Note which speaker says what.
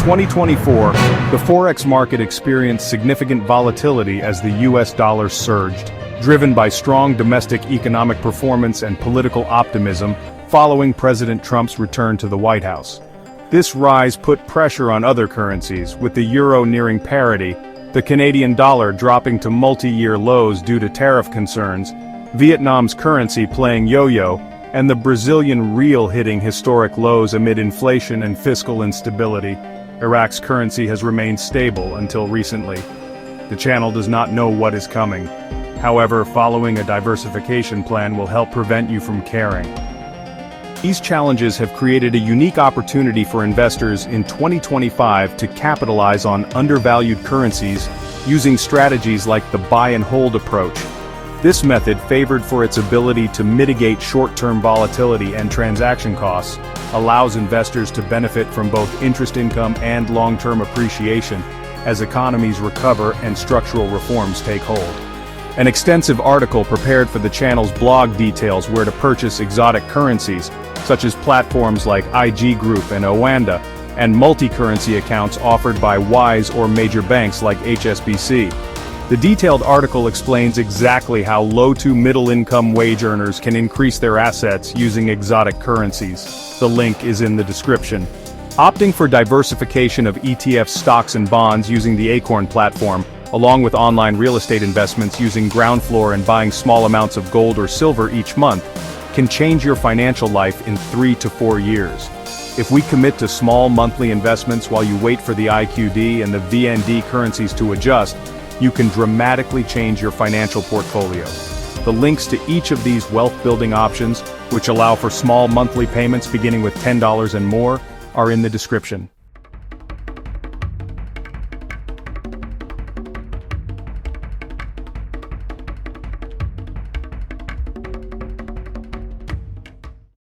Speaker 1: 2024, the Forex market experienced significant volatility as the US dollar surged, driven by strong domestic economic performance and political optimism following President Trump's return to the White House. This rise put pressure on other currencies, with the euro nearing parity, the Canadian dollar dropping to multi-year lows due to tariff concerns, Vietnam's currency playing yo-yo, and the Brazilian real hitting historic lows amid inflation and fiscal instability. Iraq's currency has remained stable until recently. The channel does not know what is coming. However, following a diversification plan will help prevent you from caring. These challenges have created a unique opportunity for investors in 2025 to capitalize on undervalued currencies using strategies like the buy and hold approach. This method, favored for its ability to mitigate short-term volatility and transaction costs, allows investors to benefit from both interest income and long-term appreciation as economies recover and structural reforms take hold. An extensive article prepared for the channel's blog details where to purchase exotic currencies, such as platforms like IG Group and OANDA, and multi-currency accounts offered by WISE or major banks like HSBC. The detailed article explains exactly how low to middle-income wage earners can increase their assets using exotic currencies. The link is in the description. Opting for diversification of ETF stocks and bonds using the Acorn platform, along with online real estate investments using ground floor and buying small amounts of gold or silver each month, can change your financial life in 3 to 4 years. If we commit to small monthly investments while you wait for the IQD and the VND currencies to adjust, you can dramatically change your financial portfolio. The links to each of these wealth-building options, which allow for small monthly payments beginning with $10 and more, are in the description.